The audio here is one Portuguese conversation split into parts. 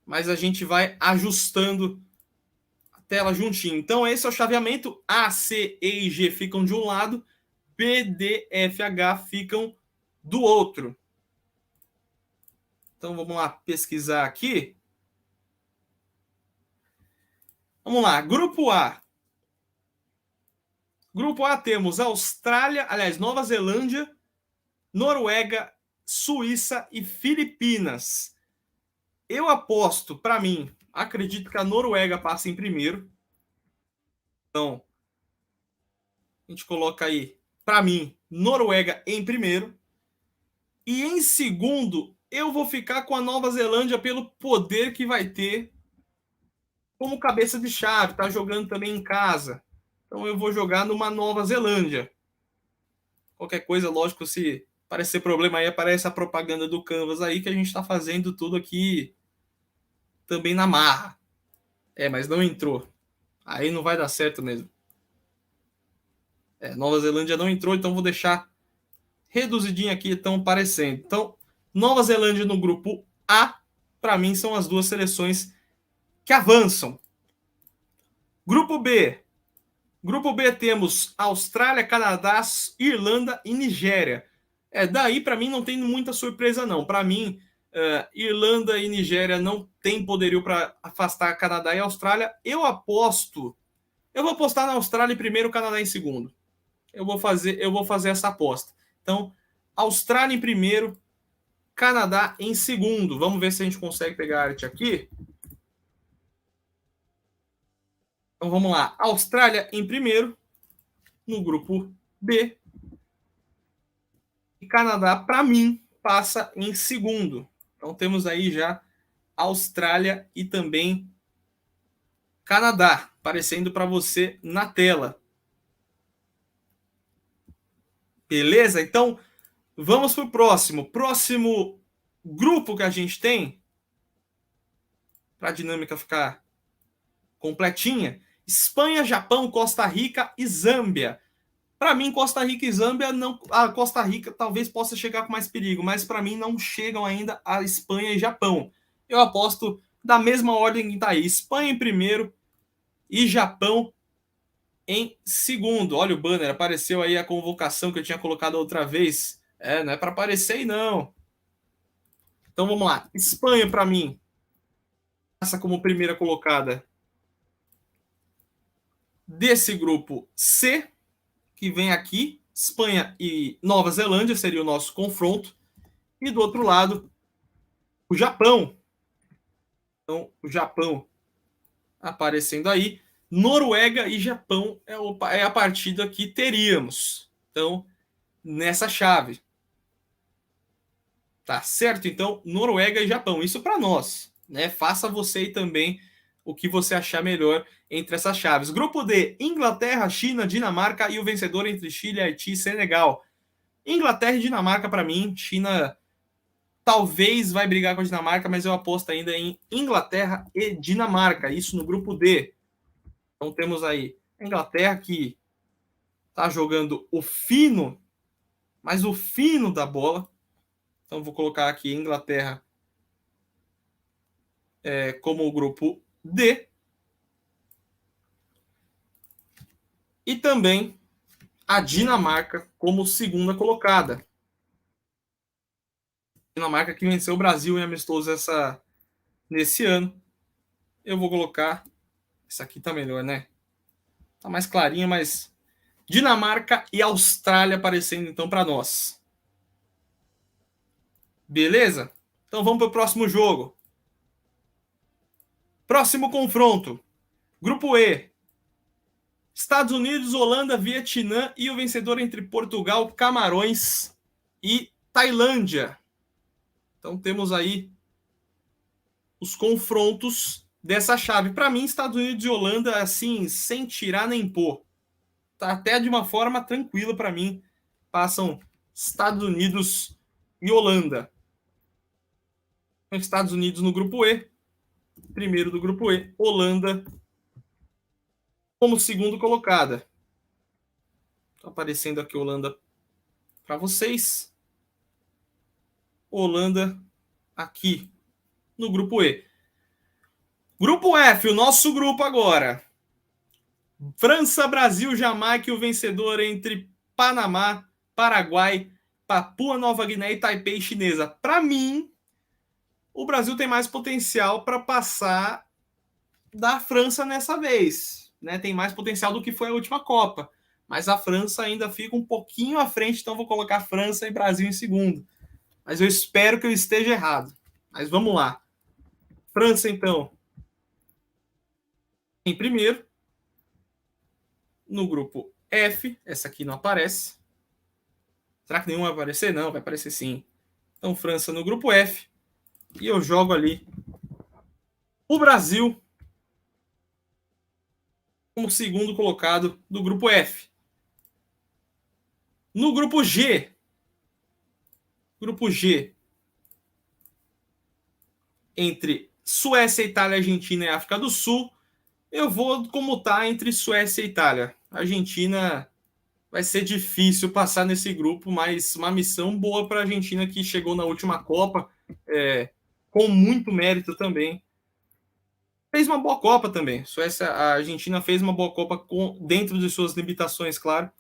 mas a gente vai ajustando a tela juntinho. Então, esse é o chaveamento. A, C, E e G ficam de um lado, B, D, F, H ficam do outro. Então, vamos lá pesquisar aqui. Vamos lá, Grupo A. Grupo A temos Austrália, aliás, Nova Zelândia, Noruega, Suíça e Filipinas. Eu aposto, para mim, acredito que a Noruega passa em primeiro. Então, a gente coloca aí, para mim, Noruega em primeiro. E em segundo, eu vou ficar com a Nova Zelândia pelo poder que vai ter como cabeça de chave. Tá jogando também em casa. Então eu vou jogar numa Nova Zelândia. Qualquer coisa, lógico, se parecer problema aí, aparece a propaganda do Canvas aí, que a gente está fazendo tudo aqui também na marra. Mas não entrou. Aí não vai dar certo mesmo. Nova Zelândia não entrou, então vou deixar reduzidinho aqui, estão aparecendo. Então, Nova Zelândia no grupo A, para mim, são as duas seleções que avançam. Grupo B. Grupo B temos Austrália, Canadá, Irlanda e Nigéria. Daí para mim não tem muita surpresa não. Para mim, Irlanda e Nigéria não tem poderio para afastar Canadá e Austrália. Eu vou apostar na Austrália em primeiro, Canadá em segundo. Eu vou fazer essa aposta. Então, Austrália em primeiro, Canadá em segundo. Vamos ver se a gente consegue pegar a arte aqui. Então vamos lá. Austrália em primeiro, no grupo B. E Canadá, para mim, passa em segundo. Então temos aí já Austrália e também Canadá aparecendo para você na tela. Beleza? Então vamos para o próximo. Próximo grupo que a gente tem, para a dinâmica ficar completinha: Espanha, Japão, Costa Rica e Zâmbia. Para mim, Costa Rica e Zâmbia não. A Costa Rica talvez possa chegar com mais perigo, mas para mim não chegam ainda a Espanha e Japão. Eu aposto da mesma ordem que está aí: Espanha em primeiro e Japão em segundo. Olha o banner, apareceu aí a convocação que eu tinha colocado outra vez. Não é para aparecer aí não. Então vamos lá. Espanha para mim passa como primeira colocada desse grupo C, que vem aqui. Espanha e Nova Zelândia seria o nosso confronto. E do outro lado, o Japão. Então, o Japão aparecendo aí. Noruega e Japão é a partida que teríamos. Então, nessa chave. Tá certo? Então, Noruega e Japão. Isso para nós. Né? Faça você aí também o que você achar melhor entre essas chaves. Grupo D, Inglaterra, China, Dinamarca e o vencedor entre Chile, Haiti e Senegal. Inglaterra e Dinamarca para mim. China talvez vai brigar com a Dinamarca, mas eu aposto ainda em Inglaterra e Dinamarca. Isso no grupo D. Então temos aí a Inglaterra, que está jogando o fino, mas o fino da bola. Então vou colocar aqui Inglaterra como o grupo D. E também a Dinamarca como segunda colocada. Dinamarca que venceu o Brasil em amistoso nesse ano. Eu vou colocar... Essa aqui tá melhor, né? Tá mais clarinha, mas... Dinamarca e Austrália aparecendo então para nós. Beleza? Então vamos para o próximo jogo. Próximo confronto. Grupo E. Estados Unidos, Holanda, Vietnã e o vencedor entre Portugal, Camarões e Tailândia. Então temos aí os confrontos dessa chave. Para mim, Estados Unidos e Holanda, assim, sem tirar nem pôr. Tá até de uma forma tranquila para mim. Passam Estados Unidos e Holanda. Estados Unidos no grupo E. Primeiro do grupo E. Holanda como segundo colocada. Tá aparecendo aqui Holanda para vocês. Holanda aqui no grupo E. Grupo F, o nosso grupo agora. França, Brasil, Jamaica e o vencedor entre Panamá, Paraguai, Papua Nova Guiné e Taipei chinesa. Para mim, o Brasil tem mais potencial para passar da França nessa vez. Né? Tem mais potencial do que foi a última Copa. Mas a França ainda fica um pouquinho à frente, então vou colocar França e Brasil em segundo. Mas eu espero que eu esteja errado. Mas vamos lá. França, então, em primeiro. No grupo F, essa aqui não aparece. Será que nenhum vai aparecer? Não, vai aparecer sim. Então, França no grupo F. E eu jogo ali o Brasil como segundo colocado do grupo F. No grupo G, entre Suécia, Itália, Argentina e África do Sul, eu vou como tá entre Suécia e Itália. Argentina vai ser difícil passar nesse grupo, mas uma missão boa para a Argentina que chegou na última Copa, com muito mérito também. Fez uma boa Copa também. Suécia, a Argentina fez uma boa Copa dentro de suas limitações, claro.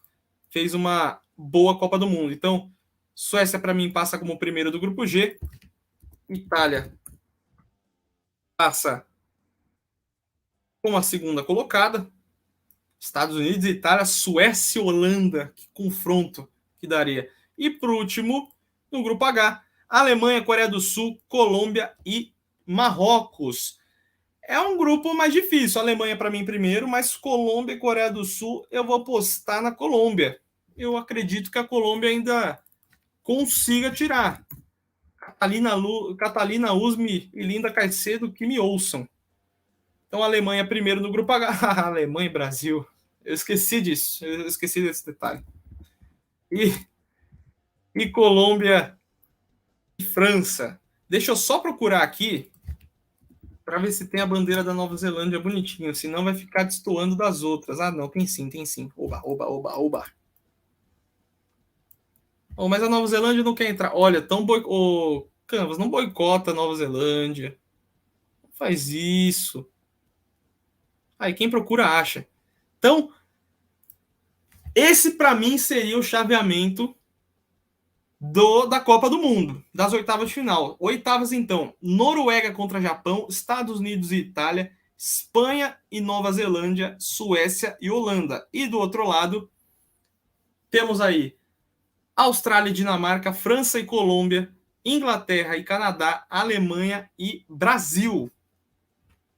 Fez uma boa Copa do Mundo. Então, Suécia, para mim, passa como primeiro do grupo G. Itália passa como a segunda colocada. Estados Unidos, Itália, Suécia e Holanda. Que confronto que daria. E, por último, no grupo H, Alemanha, Coreia do Sul, Colômbia e Marrocos. É um grupo mais difícil. Alemanha para mim primeiro, mas Colômbia e Coreia do Sul eu vou apostar na Colômbia. Eu acredito que a Colômbia ainda consiga tirar. Catalina Usme e Linda Caicedo que me ouçam. Então Alemanha primeiro no grupo H. Alemanha e Brasil. Eu esqueci disso. Eu esqueci desse detalhe. E Colômbia e França. Deixa eu só procurar aqui para ver se tem a bandeira da Nova Zelândia bonitinho, senão vai ficar destoando das outras. Ah, não, tem sim, tem sim. Oba, oba, oba, oba. Oh, mas a Nova Zelândia não quer entrar. Olha, tão Canvas, não boicota a Nova Zelândia. Não faz isso. Aí quem procura acha. Então, esse para mim seria o chaveamento da Copa do Mundo, das oitavas de final. Oitavas, então, Noruega contra Japão, Estados Unidos e Itália, Espanha e Nova Zelândia, Suécia e Holanda. E do outro lado, temos aí Austrália e Dinamarca, França e Colômbia, Inglaterra e Canadá, Alemanha e Brasil.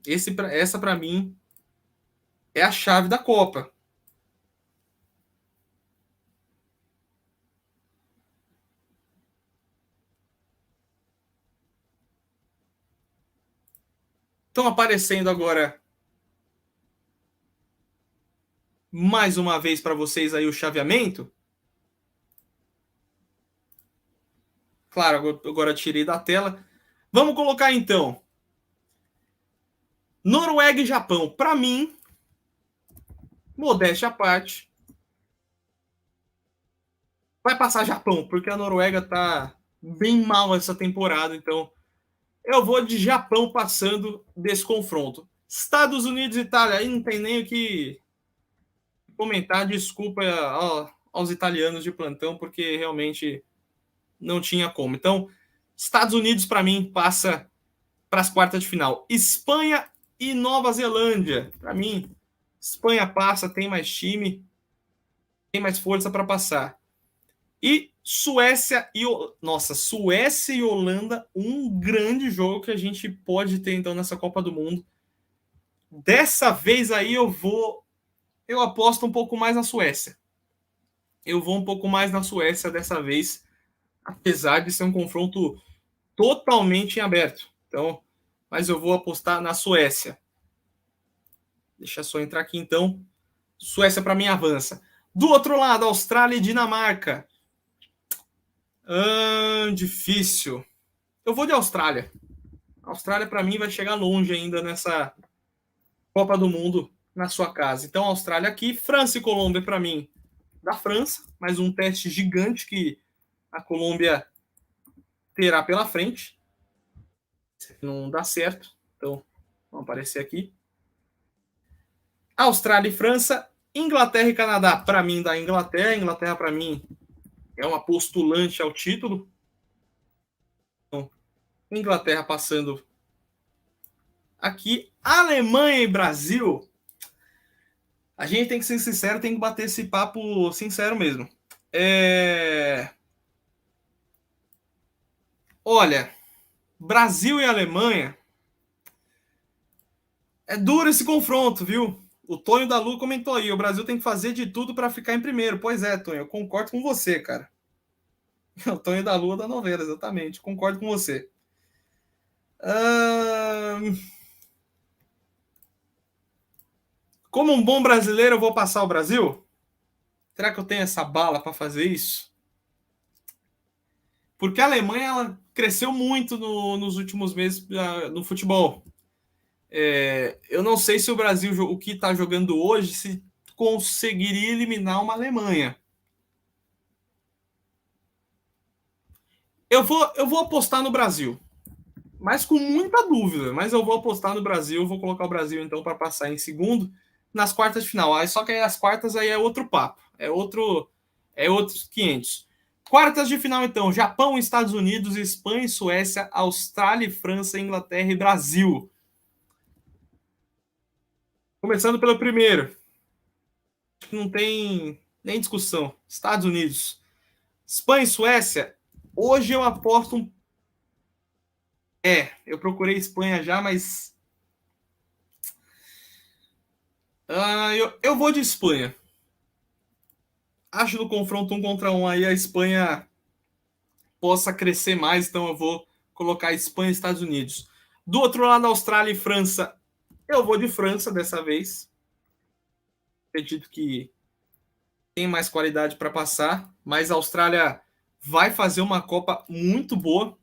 Essa, para mim, é a chave da Copa. Estão aparecendo agora mais uma vez para vocês aí o chaveamento. Claro, agora tirei da tela. Vamos colocar então Noruega e Japão. Para mim, modéstia à parte, vai passar Japão, porque a Noruega tá bem mal essa temporada. Então, eu vou de Japão passando desse confronto. Estados Unidos e Itália, aí não tem nem o que comentar. Desculpa aos italianos de plantão, porque realmente não tinha como. Então, Estados Unidos, para mim, passa para as quartas de final. Espanha e Nova Zelândia. Para mim, Espanha passa, tem mais time, tem mais força para passar. E Suécia e Holanda, um grande jogo que a gente pode ter então nessa Copa do Mundo. Dessa vez aí eu aposto um pouco mais na Suécia. Eu vou um pouco mais na Suécia dessa vez, apesar de ser um confronto totalmente em aberto. Então, mas eu vou apostar na Suécia. Deixa eu só entrar aqui então. Suécia para mim avança. Do outro lado, Austrália e Dinamarca. Difícil. Eu vou de Austrália. A Austrália, para mim, vai chegar longe ainda nessa Copa do Mundo na sua casa. Então, Austrália aqui. França e Colômbia, para mim, da França. Mais um teste gigante que a Colômbia terá pela frente. Não dá certo. Então, Vão aparecer aqui. Austrália e França. Inglaterra e Canadá, para mim, da Inglaterra. Inglaterra, para mim, é uma postulante ao título. Então, Inglaterra passando aqui. Alemanha e Brasil. A gente tem que ser sincero, tem que bater esse papo sincero mesmo. Olha, Brasil e Alemanha. É duro esse confronto, viu? O Tonho da Lu comentou aí, o Brasil tem que fazer de tudo para ficar em primeiro. Pois é, Tonho, eu concordo com você, cara. O Tonho da Lua da novela, exatamente. Concordo com você. Como um bom brasileiro, eu vou passar o Brasil? Será que eu tenho essa bala para fazer isso? Porque a Alemanha ela cresceu muito nos últimos meses no futebol. Eu não sei se o Brasil, o que está jogando hoje, se conseguiria eliminar uma Alemanha. Eu vou apostar no Brasil, mas com muita dúvida. Mas eu vou apostar no Brasil, vou colocar o Brasil então para passar em segundo nas quartas de final. Só que aí as quartas aí é outro papo, é outros 500. Quartas de final então: Japão, Estados Unidos, Espanha e Suécia, Austrália, França, Inglaterra e Brasil. Começando pelo primeiro, acho que não tem nem discussão. Estados Unidos, Espanha e Suécia. Hoje eu aposto um. Eu procurei Espanha já, mas. Eu vou de Espanha. Acho no confronto 1 contra 1 aí a Espanha possa crescer mais, então eu vou colocar Espanha e Estados Unidos. Do outro lado, Austrália e França. Eu vou de França dessa vez. Acredito que tem mais qualidade para passar, mas a Austrália vai fazer uma Copa muito boa.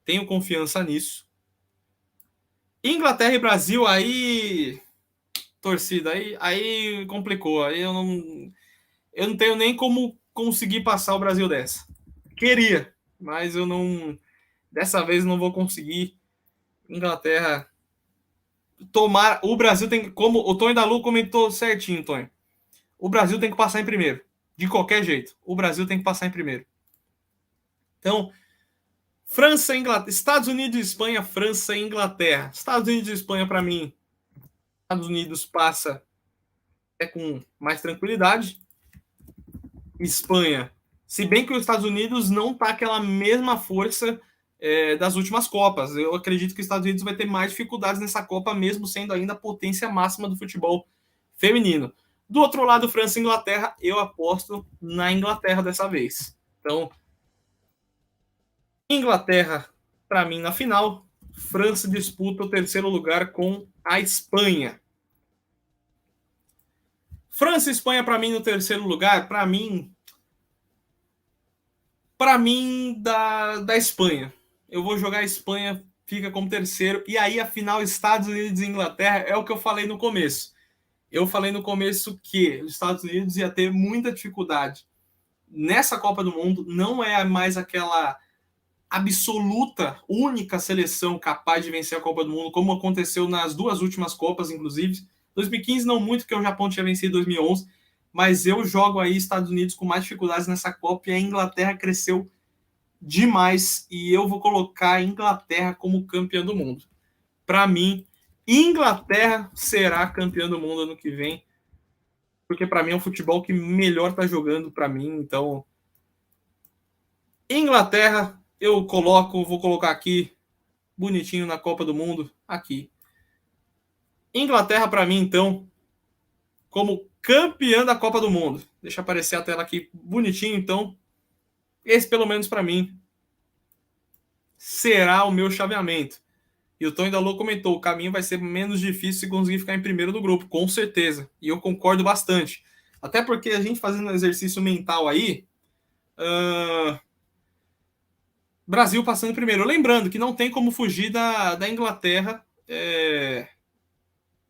Tenho confiança nisso. Inglaterra e Brasil, aí torcida, aí complicou. Aí eu não tenho nem como conseguir passar o Brasil dessa. Queria, mas eu não. Dessa vez não vou conseguir. Inglaterra. Tomar. O Brasil tem. Como o Tonho da Lu comentou certinho, Tonho. O Brasil tem que passar em primeiro. De qualquer jeito. O Brasil tem que passar em primeiro. Então, França, Inglaterra. Estados Unidos e Espanha, França e Inglaterra. Estados Unidos e Espanha, para mim. Estados Unidos passa com mais tranquilidade. Espanha. Se bem que os Estados Unidos não tá aquela mesma força das últimas Copas. Eu acredito que os Estados Unidos vai ter mais dificuldades nessa Copa, mesmo sendo ainda a potência máxima do futebol feminino. Do outro lado, França e Inglaterra, eu aposto na Inglaterra dessa vez. Então, Inglaterra, para mim, na final. França disputa o terceiro lugar com a Espanha. França e Espanha, para mim, no terceiro lugar, para mim, da Espanha. Eu vou jogar a Espanha, fica como terceiro. E aí, a final, Estados Unidos e Inglaterra, é o que eu falei no começo. Eu falei no começo que os Estados Unidos ia ter muita dificuldade. Nessa Copa do Mundo, não é mais aquela absoluta, única seleção capaz de vencer a Copa do Mundo, como aconteceu nas duas últimas Copas, inclusive. 2015 não muito, porque o Japão tinha vencido em 2011, mas eu jogo aí Estados Unidos com mais dificuldades nessa Copa e a Inglaterra cresceu demais e eu vou colocar a Inglaterra como campeã do mundo. Para mim, Inglaterra será campeã do mundo ano que vem, porque para mim é o futebol que melhor está jogando para mim. Então, Inglaterra, vou colocar aqui bonitinho na Copa do Mundo, aqui. Inglaterra para mim, então, como campeã da Copa do Mundo. Deixa aparecer a tela aqui bonitinho, então. Esse, pelo menos para mim, será o meu chaveamento. E o Tony Dalot comentou, o caminho vai ser menos difícil se conseguir ficar em primeiro do grupo, com certeza. E eu concordo bastante. Até porque a gente fazendo um exercício mental aí, Brasil passando em primeiro. Lembrando que não tem como fugir da Inglaterra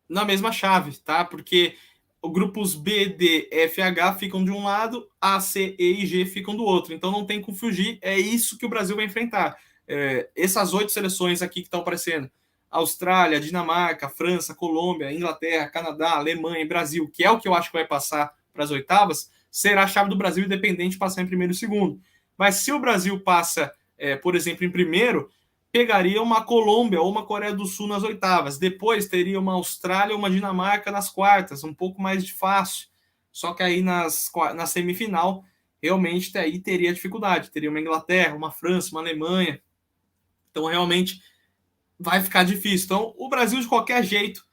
na mesma chave, tá? Porque os grupos B, D, F, H ficam de um lado, A, C, E e G ficam do outro. Então não tem como fugir. É isso que o Brasil vai enfrentar. Essas 8 seleções aqui que estão aparecendo: Austrália, Dinamarca, França, Colômbia, Inglaterra, Canadá, Alemanha e Brasil, que é o que eu acho que vai passar para as oitavas, será a chave do Brasil independente passar em primeiro e segundo. Mas se o Brasil passa, por exemplo, em primeiro, pegaria uma Colômbia ou uma Coreia do Sul nas oitavas. Depois teria uma Austrália ou uma Dinamarca nas quartas, um pouco mais de fácil. Só que aí na semifinal, realmente aí teria dificuldade. Teria uma Inglaterra, uma França, uma Alemanha. Então, realmente, vai ficar difícil. Então, o Brasil, de qualquer jeito,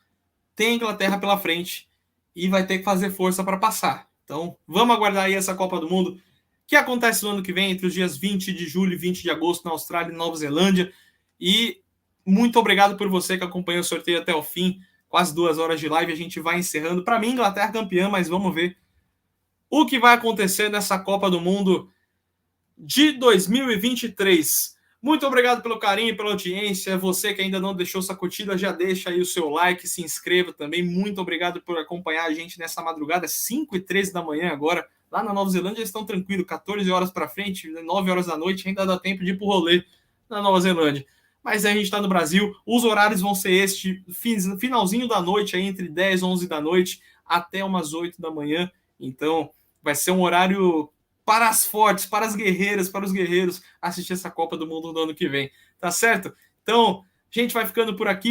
tem a Inglaterra pela frente e vai ter que fazer força para passar. Então, vamos aguardar aí essa Copa do Mundo, que acontece no ano que vem, entre os dias 20 de julho e 20 de agosto, na Austrália e Nova Zelândia. E muito obrigado por você que acompanhou o sorteio até o fim. Quase 2 horas de live, a gente vai encerrando. Para mim, Inglaterra campeã, mas vamos ver o que vai acontecer nessa Copa do Mundo de 2023. Muito obrigado pelo carinho e pela audiência. Você que ainda não deixou sua curtida, já deixa aí o seu like, se inscreva também. Muito obrigado por acompanhar a gente nessa madrugada, 5h13 da manhã agora. Lá na Nova Zelândia eles estão tranquilos, 14 horas para frente, 9 horas da noite, ainda dá tempo de ir pro rolê na Nova Zelândia. Mas aí a gente está no Brasil, os horários vão ser este, finalzinho da noite, aí entre 10 e 11 da noite, até umas 8 da manhã. Então, vai ser um horário para as fortes, para as guerreiras, para os guerreiros assistir essa Copa do Mundo no ano que vem. Tá certo? Então, a gente vai ficando por aqui.